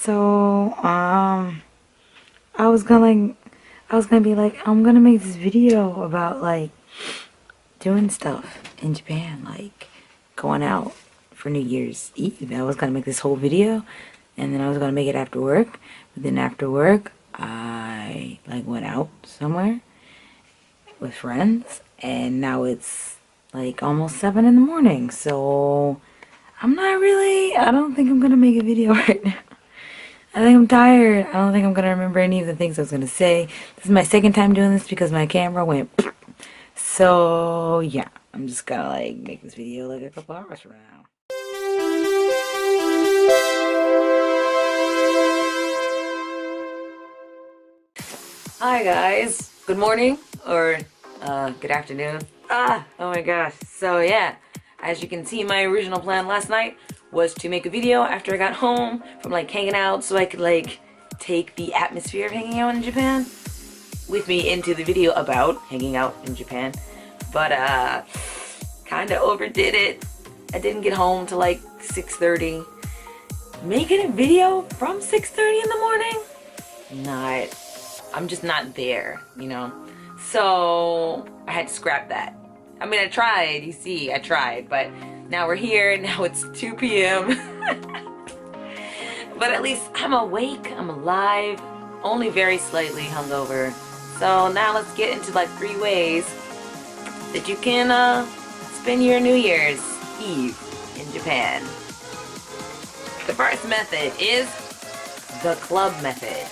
So, I was gonna be like, I'm gonna make this video about, like, doing stuff in Japan, like, going out for New Year's Eve. I was gonna make this whole video, and then I was gonna make it after work. But then after work, I, like, went out somewhere with friends, and now it's, like, almost 7 in the morning, so I don't think I'm gonna make a video right now. I think I'm tired. I don't think I'm gonna remember any of the things I was gonna say. This is my second time doing this because my camera went. So yeah, I'm just gonna like make this video like a couple hours from now. Hi guys. Good morning or good afternoon. Oh my gosh. So yeah, as you can see, my original plan last night was to make a video after I got home from like hanging out, so I could like take the atmosphere of hanging out in Japan with me into the video about hanging out in Japan. But kind of overdid it. I didn't get home till like 6:30. Making a video from 6:30 in the morning? I'm just not there, you know? So I had to scrap that. I mean, I tried, you see, I tried, but now we're here, now it's 2 p.m. But at least I'm awake, I'm alive, only very slightly hungover. So now let's get into like 3 ways that you can spend your New Year's Eve in Japan. The first method is the club method.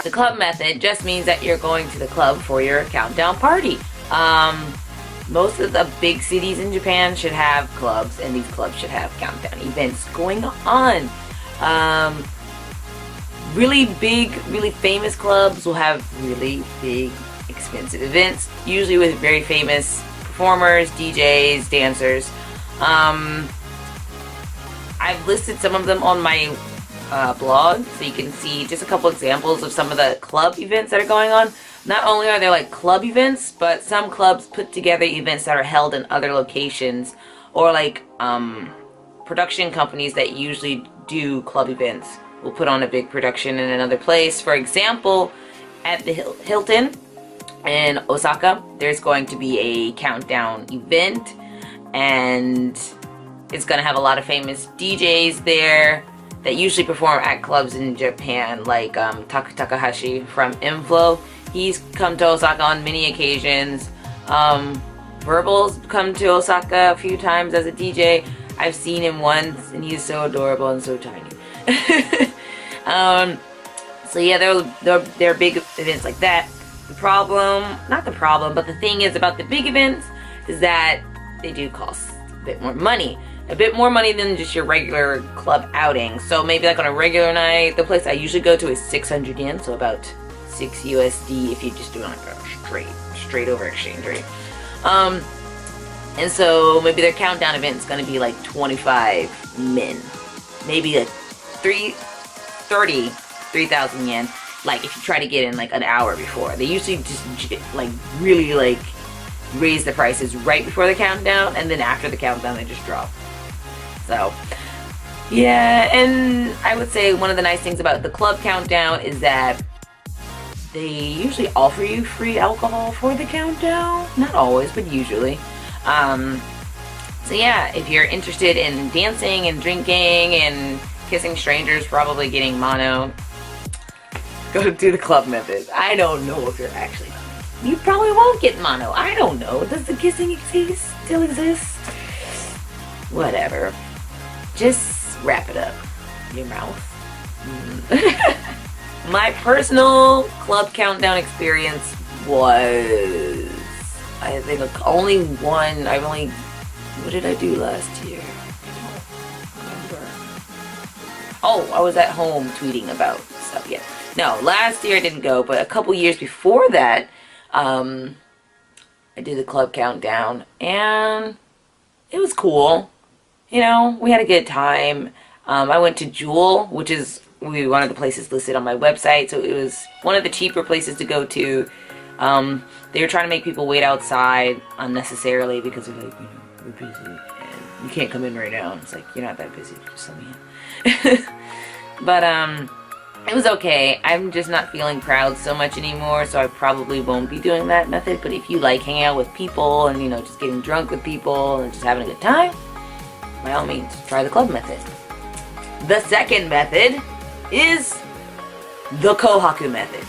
The club method just means that you're going to the club for your countdown party. Most of the big cities in Japan should have clubs, and these clubs should have countdown events going on. Really big, really famous clubs will have really big, expensive events, usually with very famous performers, DJs, dancers. I've listed some of them on my blog, so you can see just a couple examples of some of the club events that are going on. Not only are there like club events, but some clubs put together events that are held in other locations, or like production companies that usually do club events will put on a big production in another place. For example, at the Hilton in Osaka, there's going to be a countdown event, and it's going to have a lot of famous DJs there that usually perform at clubs in Japan, like Takahashi from Inflow. He's come to Osaka on many occasions. Verbal's come to Osaka a few times as a DJ. I've seen him once, and he's so adorable and so tiny. So yeah, there are big events like that. Not the problem, but the thing is about the big events is that they do cost a bit more money. A bit more money than just your regular club outing. So maybe like on a regular night, the place I usually go to is 600 yen, so about 6 USD if you just do like a straight over exchange rate. And so maybe their countdown event is going to be like 25 min, maybe like 3,000 yen. Like if you try to get in like an hour before, they usually just like really like raise the prices right before the countdown, and then after the countdown they just drop. So yeah, and I would say one of the nice things about the club countdown is that they usually offer you free alcohol for the countdown. Not always, but usually. So yeah, if you're interested in dancing and drinking and kissing strangers, probably getting mono, go do the club method. I don't know if you're actually, you probably won't get mono. I don't know. Does the kissing still exist? Whatever. Just wrap it up. Your mouth. My personal club countdown experience was, I think, only one. What did I do last year? I don't remember. Oh, I was at home tweeting about stuff. Yeah. No, last year I didn't go, but a couple years before that, I did the club countdown, and it was cool. You know, we had a good time. I went to Jewel, which is one of the places listed on my website, so it was one of the cheaper places to go to. They were trying to make people wait outside unnecessarily because they're like, you know, we're busy and you can't come in right now. And it's like, you're not that busy, just let me in. But It was okay. I'm just not feeling proud so much anymore, so I probably won't be doing that method. But if you like hanging out with people and, you know, just getting drunk with people and just having a good time, by all means, try the club method. The second method is the Kohaku method.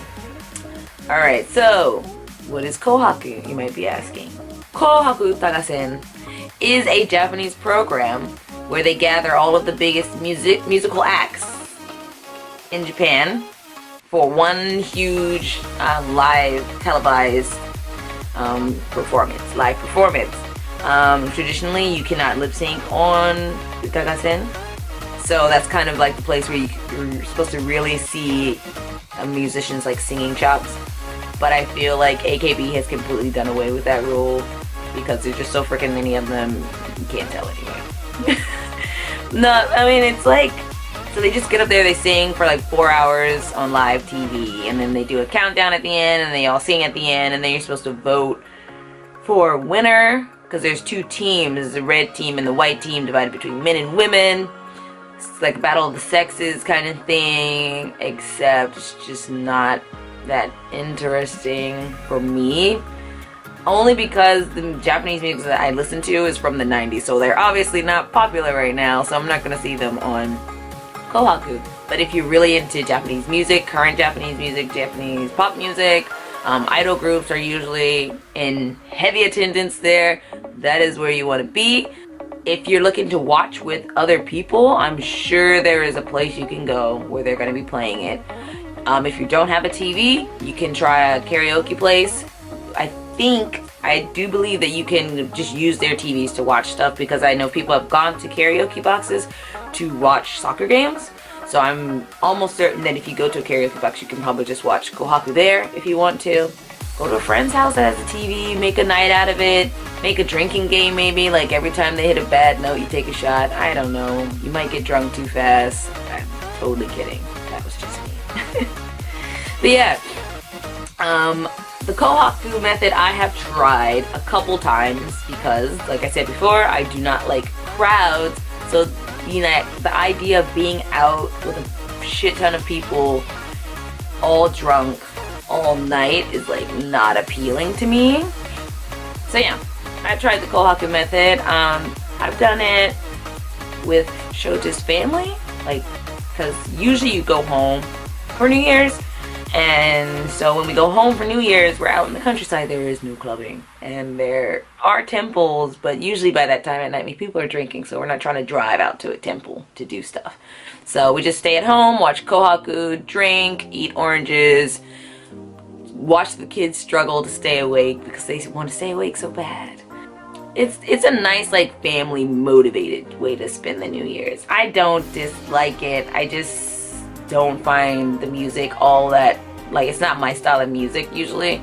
Alright, so what is Kohaku, you might be asking? Kohaku Tagasen is a Japanese program where they gather all of the biggest musical acts in Japan for one huge live televised live performance. Traditionally, you cannot lip sync on Utagasen, so that's kind of like the place where you're supposed to really see musicians like singing chops. But I feel like AKB has completely done away with that rule because there's just so freaking many of them, you can't tell anyway. No, I mean, it's like, so they just get up there, they sing for like 4 hours on live TV, and then they do a countdown at the end, and they all sing at the end, and then you're supposed to vote for a winner, because there's two teams, there's the red team and the white team divided between men and women. It's like a battle of the sexes kind of thing, except it's just not that interesting for me. Only because the Japanese music that I listen to is from the 90s, so they're obviously not popular right now, so I'm not going to see them on Kohaku. But if you're really into Japanese music, current Japanese music, Japanese pop music, idol groups are usually in heavy attendance there. That is where you want to be. If you're looking to watch with other people, I'm sure there is a place you can go where they're going to be playing it. If you don't have a TV, you can try a karaoke place. I do believe that you can just use their TVs to watch stuff, because I know people have gone to karaoke boxes to watch soccer games. So I'm almost certain that if you go to a karaoke box, you can probably just watch Kohaku there if you want to. Go to a friend's house that has a TV, make a night out of it, make a drinking game maybe, like every time they hit a bad note, you take a shot. I don't know. You might get drunk too fast. I'm totally kidding. That was just me. But yeah, the Kohaku method I have tried a couple times because, like I said before, I do not like crowds. So, you know, the idea of being out with a shit ton of people all drunk all night is like not appealing to me. So yeah, I tried the Kohaku method. I've done it with Shota's family, like, because usually you go home for New Year's. And so when we go home for New Year's, we're out in the countryside. There is no clubbing, and there are temples, but usually by that time at night people are drinking, so we're not trying to drive out to a temple to do stuff. So we just stay at home, watch Kohaku, drink, eat oranges, watch the kids struggle to stay awake because they want to stay awake so bad. It's a nice, like, family motivated way to spend the New Year's. I don't dislike it. I just don't find the music all that, like, it's not my style of music usually.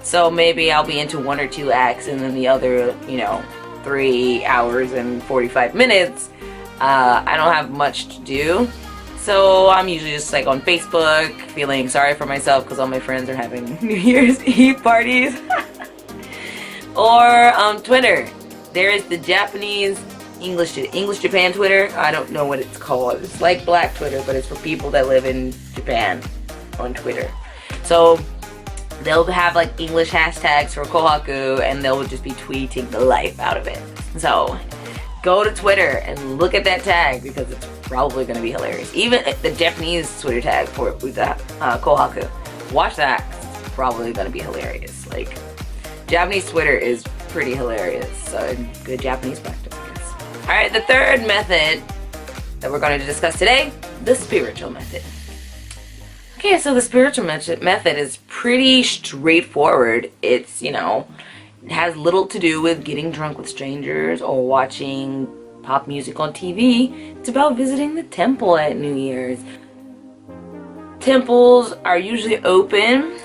So maybe I'll be into 1 or 2 acts, and then the other, you know, 3 hours and 45 minutes, I don't have much to do. So I'm usually just like on Facebook feeling sorry for myself because all my friends are having New Year's Eve parties. Or on Twitter, there is the Japanese English Japan Twitter. I don't know what it's called. It's like Black Twitter, but it's for people that live in Japan on Twitter. So they'll have like English hashtags for Kohaku, and they'll just be tweeting the life out of it. So go to Twitter and look at that tag because it's probably going to be hilarious. Even the Japanese Twitter tag for Kohaku. Watch that. It's probably going to be hilarious. Like, Japanese Twitter is pretty hilarious. So good Japanese practice. Alright, the third method that we're going to discuss today, the spiritual method. Okay, so the spiritual method is pretty straightforward. It's, you know, it has little to do with getting drunk with strangers or watching pop music on TV. It's about visiting the temple at New Year's. Temples are usually open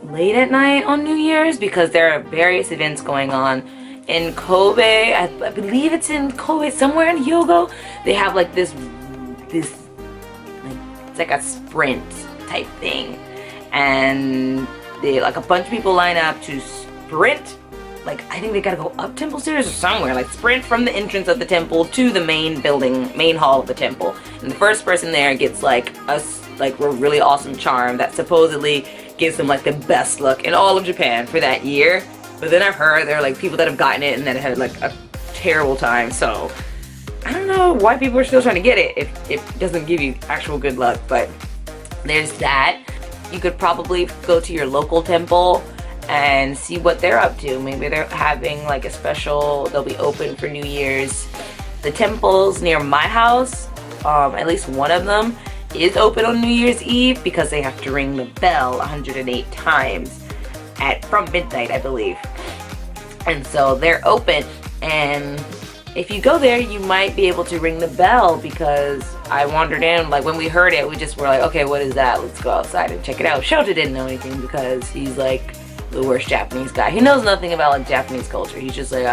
late at night on New Year's because there are various events going on. In Kobe, I believe it's in Kobe, somewhere in Hyogo, they have like this like, it's like a sprint type thing, and they, like, a bunch of people line up to sprint, like, I think they gotta go up temple stairs or somewhere, like sprint from the entrance of the temple to the main building, main hall of the temple, and the first person there gets like a like a really awesome charm that supposedly gives them like the best luck in all of Japan for that year. But then I've heard there are like people that have gotten it and that had like a terrible time. So I don't know why people are still trying to get it if it doesn't give you actual good luck. But there's that. You could probably go to your local temple and see what they're up to. Maybe they're having like a special, they'll be open for New Year's. The temples near my house, at least one of them, is open on New Year's Eve because they have to ring the bell 108 times from midnight, I believe. And so they're open, and if you go there, you might be able to ring the bell, because I wandered in, like when we heard it, we just were like, okay, what is that? Let's go outside and check it out. Shota didn't know anything because he's like the worst Japanese guy. He knows nothing about like Japanese culture. He's just like,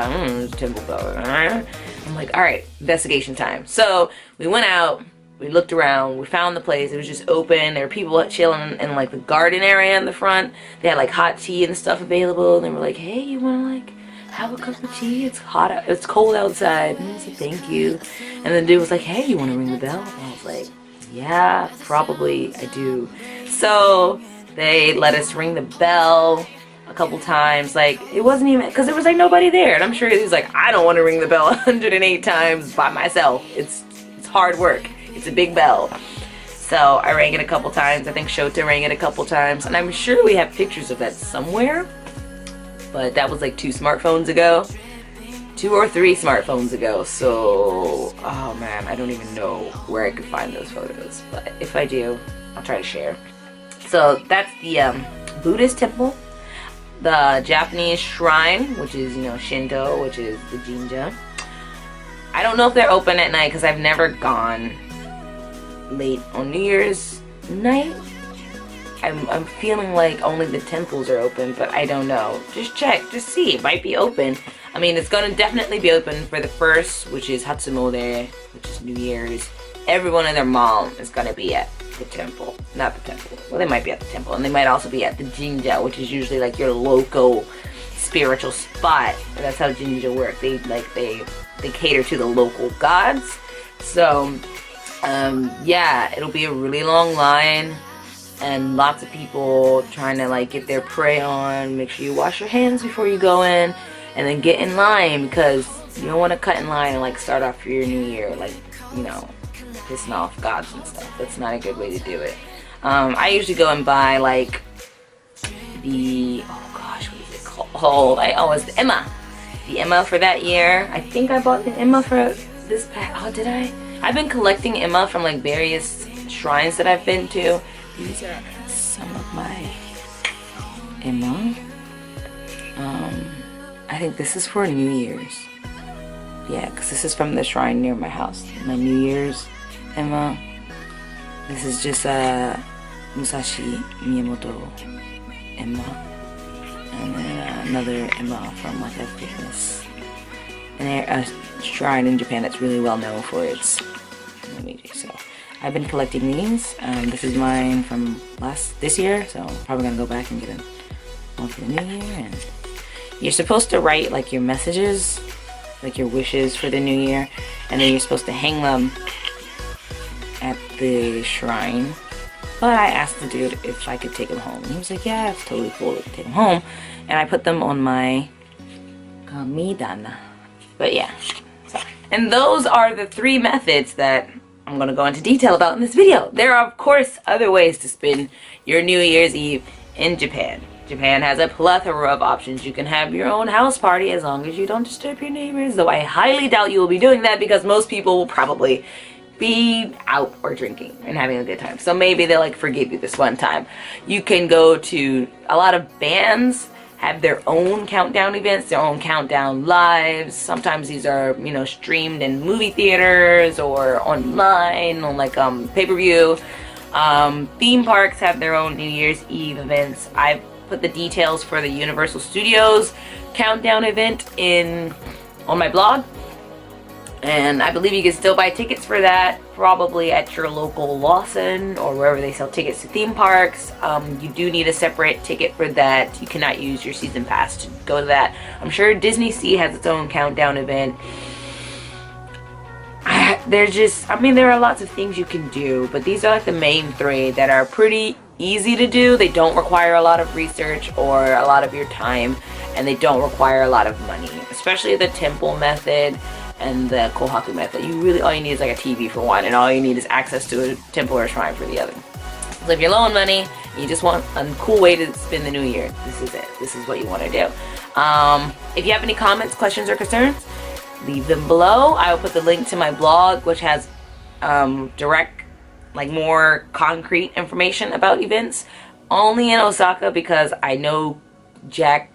temple bell. I'm like, all right, investigation time. So we went out, we looked around, we found the place. It was just open. There were people chilling in like the garden area in the front. They had like hot tea and stuff available. And they were like, hey, you want to like have a cup of tea? It's hot out, it's cold outside. And I said, thank you. And then the dude was like, hey, you want to ring the bell? And I was like, yeah, probably I do. So they let us ring the bell a couple times. Like, it wasn't even, because there was like nobody there, and I'm sure he was like, I don't want to ring the bell 108 times by myself. It's hard work. It's a big bell. So I rang it a couple times. I think Shota rang it a couple times, and I'm sure we have pictures of that somewhere, but that was like 2 smartphones ago, 2 or 3 smartphones ago. So oh man, I don't even know where I could find those photos, but if I do, I'll try to share. So that's the Buddhist temple. The Japanese shrine, which is, you know, Shinto, which is the jinja. I don't know if they're open at night because I've never gone late on New Year's night. I'm feeling like only the temples are open, but I don't know. Just check, just see. It might be open. I mean, it's gonna definitely be open for the first, which is Hatsumode, which is New Year's. Everyone and their mom is gonna be at the temple. Not the temple. Well, they might be at the temple, and they might also be at the jinja, which is usually like your local spiritual spot. And that's how jinja work. They cater to the local gods. So yeah, it'll be a really long line and lots of people trying to like get their prey on. Make sure you wash your hands before you go in, and then get in line, because you don't want to cut in line and like start off your new year like, you know, pissing off gods and stuff. That's not a good way to do it. I usually go and buy like the, oh gosh, what is it called? The Emma. The Emma for that year. I think I bought the Emma for this pack. Oh, did I? I've been collecting Emma from like various shrines that I've been to. These are some of my Emma. I think this is for New Year's. Yeah, because this is from the shrine near my house. My New Year's Emma. This is just a Musashi Miyamoto Emma. And then another Emma from like a famous a shrine in Japan that's really well known for its meiji. So I've been collecting these. This is mine from this year, so I'm probably gonna go back and get one for the new year. And you're supposed to write like your messages, like your wishes for the new year, and then you're supposed to hang them at the shrine. But I asked the dude if I could take them home, and he was like, yeah, it's totally cool to take them home. And I put them on my kamidana. But yeah, so, and those are the 3 methods that I'm gonna go into detail about in this video. There are of course other ways to spend your New Year's Eve in Japan. Japan has a plethora of options. You can have your own house party as long as you don't disturb your neighbors, though I highly doubt you will be doing that because most people will probably be out or drinking and having a good time. So maybe they'll like forgive you this one time. You can go to, a lot of bands have their own countdown events, their own countdown lives. Sometimes these are, you know, streamed in movie theaters or online on like pay-per-view. Theme parks have their own New Year's Eve events. I've put the details for the Universal Studios countdown event on my blog, and I believe you can still buy tickets for that probably at your local Lawson or wherever they sell tickets to theme parks. You do need a separate ticket for that. You cannot use your season pass to go to that. I'm sure Disney Sea has its own countdown event. they're just, I mean, there are lots of things you can do, but these are like the main three that are pretty easy to do. They don't require a lot of research or a lot of your time, and they don't require a lot of money, especially the temple method and the kohaku method. You really, all you need is like a TV for one, and all you need is access to a temple or a shrine for the other. So if you're low on money, you just want a cool way to spend the new year, this is it. This is what you want to do. If you have any comments, questions, or concerns, leave them below. I will put the link to my blog, which has direct, like more concrete information about events, only in Osaka because I know jack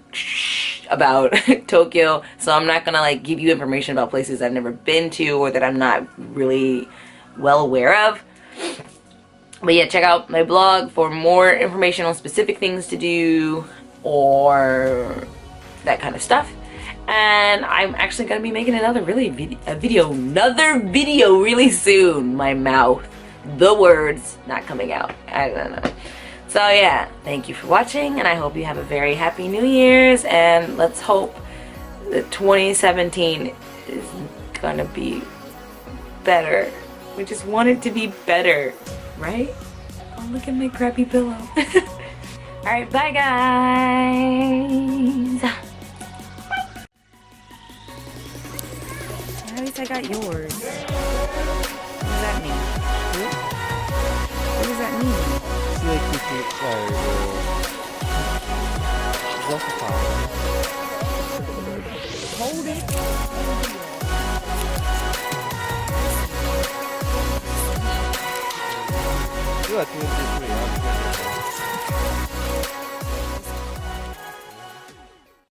about Tokyo, so I'm not gonna like give you information about places I've never been to or that I'm not really well aware of. But yeah, check out my blog for more information on specific things to do or that kind of stuff. And I'm actually gonna be making another video really soon. My mouth, the words not coming out. I don't know. So yeah, thank you for watching, and I hope you have a very happy New Year's, and let's hope that 2017 is gonna be better. We just want it to be better, right? Oh, look at my crappy pillow. Alright, bye guys! At least I got yours. What does that mean? What does that mean? Hold it. You are 23, I'm 24.